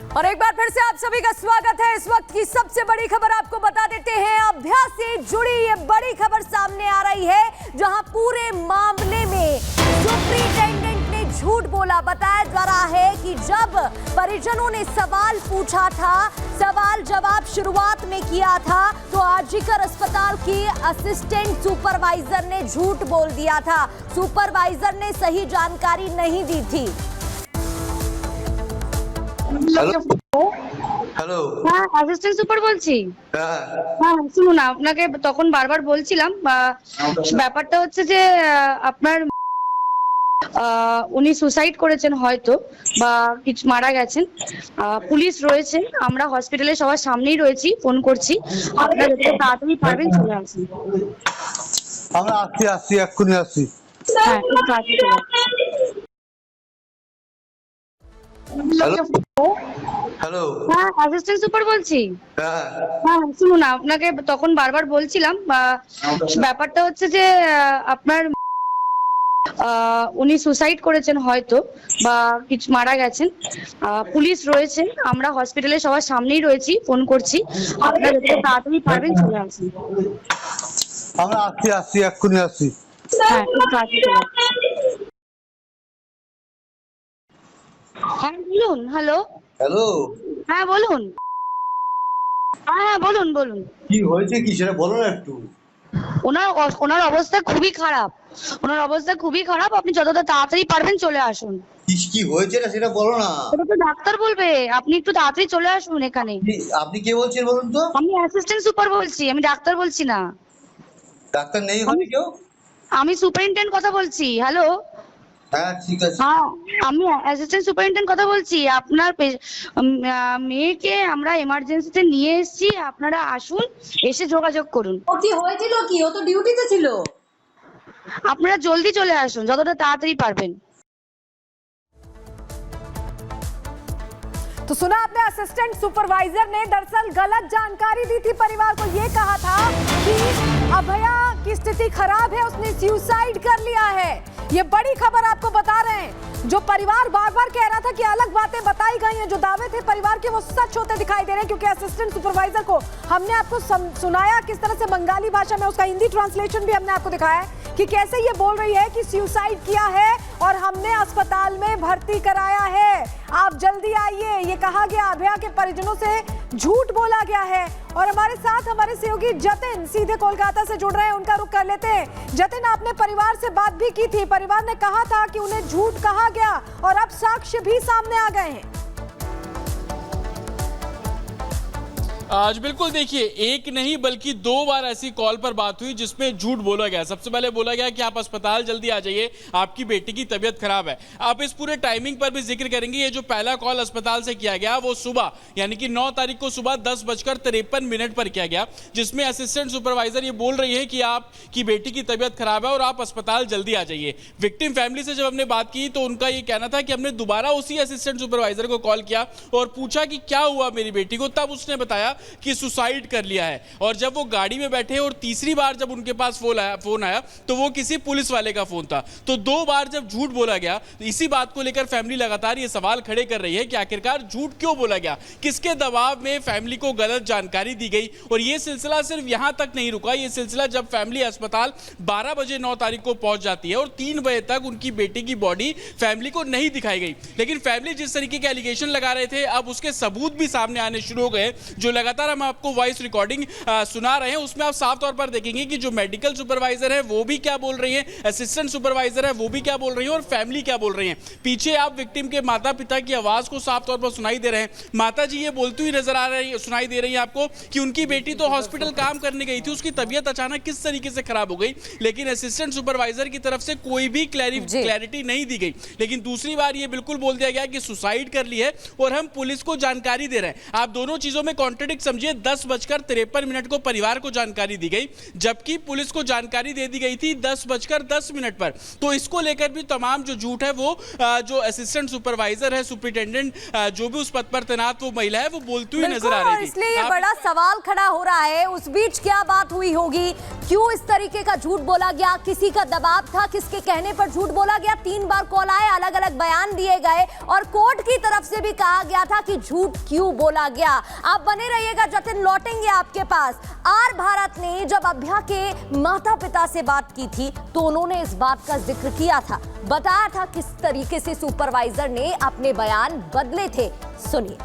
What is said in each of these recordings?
और एक बार फिर से आप सभी का स्वागत है। इस वक्त की सबसे बड़ी खबर आपको बता देते हैं। अभया से जुड़ी ये बड़ी खबर सामने आ रही है, जहां पूरे मामले में सुपरिटेंडेंट ने झूठ बोला। बताया जा रहा है कि जब परिजनों ने सवाल पूछा था, सवाल जवाब शुरुआत में किया था, तो आरजीकर अस्पताल की असिस्टेंट सुपरवाइजर ने झूठ बोल दिया था। सुपरवाइजर ने सही जानकारी नहीं दी थी। হ্যালো হ্যাঁ, অ্যাসিস্ট্যান্ট সুপার বলছি। হ্যাঁ শুনুন, আপনাকে তখন বারবার বলছিলাম ব্যাপারটা হচ্ছে যে আপনার উনি সুসাইড করেছেন হয়তো, বা কিছু মারা গেছেন। পুলিশ রয়েছে, আমরা হসপিটালে সবার সামনেই রয়েছি, ফোন করছি। আপনারা যত তাড়াতাড়ি পারবেন চলে আসুন। আমরা আসছি এক্ষুনি আসছি। হ্যাঁ, খুব তাড়াতাড়ি চলে আসুন। হ্যালো হ্যাঁ, অ্যাসিস্ট্যান্ট সুপার বলছি। হ্যাঁ শুনুন, আপনাকে তখন বারবার বলছিলাম ব্যাপারটা হচ্ছে যে আপনার উনি সুসাইড করেছেন হয়তো, বা কিছু মারা গেছেন। পুলিশ রয়েছে, আমরা হসপিটালে সবার সামনেই রয়েছি, ফোন করছি। আপনারা যত তাড়াতাড়ি পারবেন চলে আসুন। আমরা আসছি এক্ষুনি আসছি। হ্যাঁ, খুব তাড়াতাড়ি চলে আসুন। হ্যাঁ বলুন। হ্যালো হ্যালো হ্যাঁ বলুন। হ্যাঁ বলুন বলুন। কি হয়েছে কি সেটা বলো না একটু। ওনার অবস্থা খুবই খারাপ। ওনার অবস্থা খুবই খারাপ। আপনি যতটা তাড়াতাড়ি পারবেন চলে আসুন। কি হয়েছে না সেটা বলো না। ওটা তো ডাক্তার বলবে, আপনি একটু তাড়াতাড়ি চলে আসুন এখানে। আপনি কে বলছেন বলুন তো? আমি অ্যাসিস্ট্যান্ট সুপার বলছি, আমি ডাক্তার বলছি না। ডাক্তার নেই হয় কেউ? আমি সুপারিনটেন্ডেন্ট কথা বলছি। হ্যালো হ্যাঁ ঠিক আছে। হ্যাঁ, আমি অ্যাসিস্ট্যান্ট সুপারিনটেন্ডেন্ট কথা বলছি। আপনার মেয়েকে আমরা এমার্জেন্সিতে নিয়ে এসেছি, আপনারা আসুন, এসে যোগাযোগ করুন। ও কি হয়েছিল কি? ও তো ডিউটিতে ছিল। আপনারা জলদি চলে আসুন, যতটা তাড়াতাড়ি পারবেন। तो सुना आपने, असिस्टेंट सुपरवाइजर ने दरअसल गलत जानकारी दी थी परिवार को। ये कहा था कि अभया की स्थिति खराब है, उसने सुसाइड कर लिया है। ये बड़ी खबर आपको बता रहे हैं। जो परिवार बार बार कह रहा था कि अलग बातें बताई गई हैं, जो दावे थे परिवार के, वो सच होते दिखाई दे रहे हैं। क्योंकि असिस्टेंट सुपरवाइजर को हमने आपको सुनाया किस तरह से बंगाली भाषा में, उसका हिंदी ट्रांसलेशन भी हमने आपको दिखाया है कि कैसे ये बोल रही है कि सुसाइड किया है और हमने अस्पताल में भर्ती कराया है, आप जल्दी आइए। ये कहा गया। अभया के परिजनों से झूठ बोला गया है। और हमारे साथ हमारे सहयोगी जतिन सीधे कोलकाता से जुड़ रहे हैं, उनका रुख कर लेते हैं। जतिन, आपने परिवार से बात भी की थी, परिवार ने कहा था कि उन्हें झूठ कहा गया और अब साक्ष्य भी सामने आ गए हैं। आज बिल्कुल देखिए, एक नहीं बल्कि 2 बार ऐसी कॉल पर बात हुई जिसमें झूठ बोला गया। सबसे पहले बोला गया कि आप अस्पताल जल्दी आ जाइए, आपकी बेटी की तबीयत खराब है। आप इस पूरे टाइमिंग पर भी जिक्र करेंगे। ये जो पहला कॉल अस्पताल से किया गया वो सुबह यानी कि 9 तारीख को सुबह 10:53 पर किया गया, जिसमें असिस्टेंट सुपरवाइजर ये बोल रही है कि आपकी बेटी की तबीयत खराब है और आप अस्पताल जल्दी आ जाइए। विक्टिम फैमिली से जब हमने बात की तो उनका ये कहना था कि हमने दोबारा उसी असिस्टेंट सुपरवाइजर को कॉल किया और पूछा कि क्या हुआ मेरी बेटी को, तब उसने बताया कि सुसाइड कर लिया है। और जब वो गाड़ी में बैठे और तीसरी बार जब उनके पास फोन आया तो वो किसी पुलिस वाले का फोन था। तो 2 बार जब झूठ बोला गया, तो इसी बात को लेकर फैमिली लगातार ये सवाल खड़े कर रही है कि आखिरकार झूठ क्यों बोला गया, किसके दबाव में फैमिली को गलत जानकारी दी गई। और ये सिलसिला सिर्फ यहां तक नहीं रुका। ये सिलसिला जब फैमिली अस्पताल 12 बजे 9 तारीख को पहुंच जाती है और 3 बजे तक उनकी बेटी की बॉडी फैमिली को नहीं दिखाई गई। लेकिन फैमिली जिस तरीके के एलिगेशन लगा रहे थे, अब उसके सबूत भी सामने आने शुरू हो गए, जो लगातार हम आपको वॉइस रिकॉर्डिंग सुना रहे हैं। उसमें आप साफ तौर पर देखेंगे कि जो मेडिकल सुपरवाइजर है वो भी क्या बोल रही है, असिस्टेंट सुपरवाइजर है वो भी क्या बोल रही है और फैमिली क्या बोल रही है। पीछे आप विक्टिम के माता पिता की आवाज को साफ तौर पर सुनाई दे रहे हैं। माता जी ये बोलती हुई नजर आ रही है, सुनाई दे रही है आपको कि उनकी बेटी तो हॉस्पिटल काम करने गई थी, उसकी तबीयत अचानक किस तरीके से खराब हो गई, लेकिन असिस्टेंट सुपरवाइजर की तरफ से कोई भी क्लैरिटी नहीं दी गई। लेकिन दूसरी बार ये बिल्कुल बोल दिया गया कि सुसाइड कर ली है और हम पुलिस को जानकारी दे रहे हैं। आप दोनों चीजों में कॉन्ट्रडिक्ट एग्जैक्ट समझिए 10:53 को परिवार को जानकारी दी गई, जबकि पुलिस को जानकारी दे दी गई थी 10:10 पर। तो इसको लेकर भी तमाम जो झूठ है वो जो असिस्टेंट सुपरवाइजर है, सुपरिटेंडेंट जो भी उस पद पर तैनात वो महिला है वो बोलती हुई नजर आ रही थी। इसलिए ये बड़ा सवाल खड़ा हो रहा है, उस बीच क्या बात हुई होगी, क्यों इस तरीके का झूठ बोला गया, किसी का दबाव था, किसके कहने पर झूठ बोला गया। 3 बार कॉल आए, अलग अलग बयान दिए गए और कोर्ट की तरफ से भी कहा गया था कि झूठ क्यों बोला गया। आप बने रहिएगा, जतिन लौटेंगे आपके पास। आर भारत ने जब अभ्या के माता पिता से बात की थी तो उन्होंने इस बात का जिक्र किया था, बताया था किस तरीके से सुपरवाइजर ने अपने बयान बदले थे। सुनिए।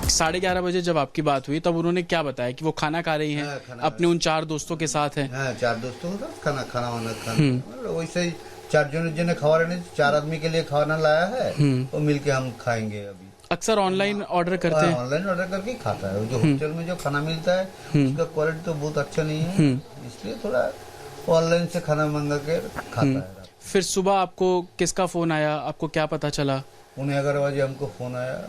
11:30 बजे जब आपकी बात हुई तब उन्होंने क्या बताया कि वो खाना खा रही हैं, अपने उन 4 दोस्तों के साथ हैं? हाँ, 4 दोस्तों के साथ खाना वैसे ही 4 जने खवा रहे, 4 आदमी के लिए खाना लाया है, वो मिलके हम खाएंगे। अभी अक्सर ऑनलाइन ऑर्डर करते हैं? ऑनलाइन ऑर्डर करके ही खाता है। जो होटल में जो खाना मिलता है उसका क्वालिटी तो बहुत अच्छा नहीं है, इसलिए थोड़ा ऑनलाइन से खाना मंगा के खाता है। फिर सुबह आपको किसका फोन आया, आपको क्या पता चला? 11 बजे हमको फोन आया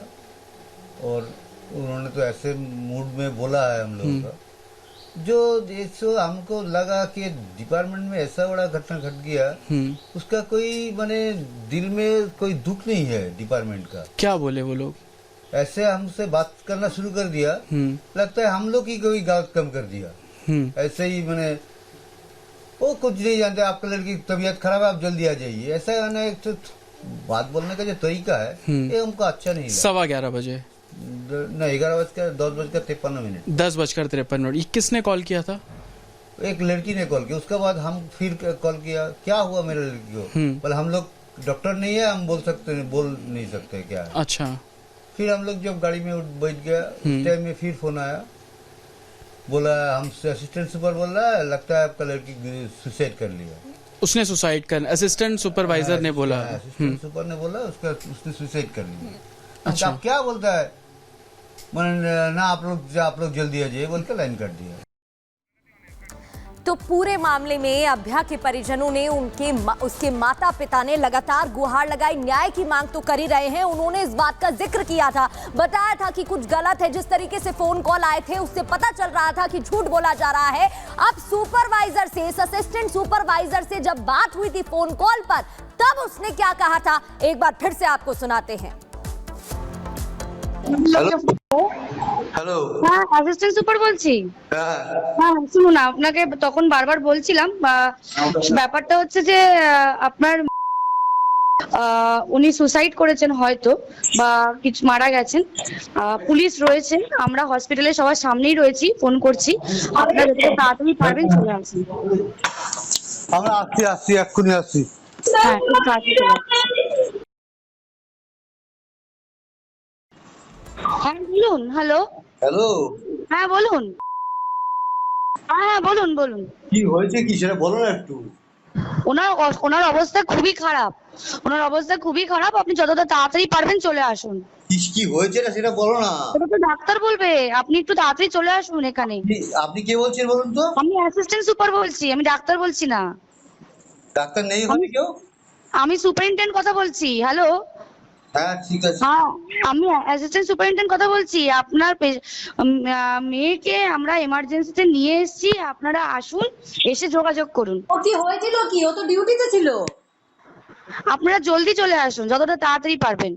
और उन्होंने तो ऐसे मूड में बोला है हम लोगों का, जो हमको लगा कि डिपार्टमेंट में ऐसा बड़ा घटना घट गया, उसका कोई माने दिल में कोई दुख नहीं है डिपार्टमेंट का। क्या बोले वो लोग? ऐसे हमसे बात करना शुरू कर दिया, लगता है हम लोग ही कोई गलत कम कर दिया। ऐसे ही मैंने वो कुछ नहीं जानते, आपका लड़की की तबीयत खराब है, आप जल्दी आ जाइए, ऐसा है ना। एक तो बात बोलने का जो तरीका है ये हमको अच्छा नहीं लगा। 11:15 बजे नहीं, 10:53 10:53 ये किसने कॉल किया था? एक लड़की ने कॉल किया, उसके बाद हम फिर कॉल किया, क्या हुआ मेरे लड़की को? बोले हम लोग डॉक्टर नहीं है, हम बोल नहीं सकते क्या है। अच्छा। फिर हम लोग जब गाड़ी में बैठ गया उस टाइम में फिर फोन आया, बोला हमसे असिस्टेंट सुपर बोल रहा है, लगता है आपका लड़की सुसाइड कर लिया। उसने सुसाइड कर, असिस्टेंट सुपरवाइजर ने बोला? असिस्टेंट सुपर ने बोला उसने सुसाइड कर लिया। अच्छा, आप क्या बोलता है? मैंने ना आप लोग जल्दी आ जाइए बोल के लाइन कर दिया। तो पूरे मामले में अभ्या के परिजनों ने उसके माता पिता ने लगातार गुहार लगाई, न्याय की मांग तो कर ही रहे हैं। उन्होंने इस बात का जिक्र किया था, बताया था कि कुछ गलत है। जिस तरीके से फोन कॉल आए थे उससे पता चल रहा था कि झूठ बोला जा रहा है। अब सुपरवाइजर से, असिस्टेंट सुपरवाइजर से जब बात हुई थी फोन कॉल पर, तब उसने क्या कहा था एक बार फिर से आपको सुनाते हैं। হ্যালো, হ্যাঁ অ্যাসিস্ট্যান্ট সুপার বলছি। হ্যাঁ শুনুন, আপনাকে তখন বারবার বলছিলাম, ব্যাপারটা হচ্ছে যে আপনার উনি সুসাইড করেছেন হয়তো বা কিছু মারা গেছেন। পুলিশ রয়েছে, আমরা হসপিটালে সবার সামনেই রয়েছি, ফোন করছি, আপনারা যত তাড়াতাড়ি পারবেন চলে আসুন। আমরা আসছি এক্ষুনি আসছি। হ্যাঁ খুব তাড়াতাড়ি চলে আসুন। হ্যাঁ বলুন। হ্যালো হ্যালো, হ্যাঁ বলুন। হ্যাঁ বলুন বলুন। কি হয়েছে কি সেটা বলো না একটু। ওনার অবস্থা খুবই খারাপ, আপনি যতটা তাড়াতাড়ি পারবেন চলে আসুন। কি হয়েছে না সেটা বলো না। ওটা তো ডাক্তার বলবে, আপনি একটু তাড়াতাড়ি চলে আসুন এখানে। আপনি কে বলছেন বলুন তো? আমি অ্যাসিস্ট্যান্ট সুপার বলছি, আমি ডাক্তার বলছি না। ডাক্তার নেই ওখানে কেউ? আমি সুপারিনটেন্ডেন্ট কথা বলছি। হ্যালো। হ্যাঁ ঠিক আছে। হ্যাঁ আমি অ্যাসিস্ট্যান্ট সুপারিনটেন্ডেন্ট কথা বলছি। আপনার মেয়েকে আমরা এমার্জেন্সিতে নিয়ে এসেছি, আপনারা আসুন, এসে যোগাযোগ করুন। ও কি হয়েছিল কি? ও তো ডিউটিতে ছিল। আপনারা জলদি চলে আসুন, যতটা তাড়াতাড়ি পারবেন।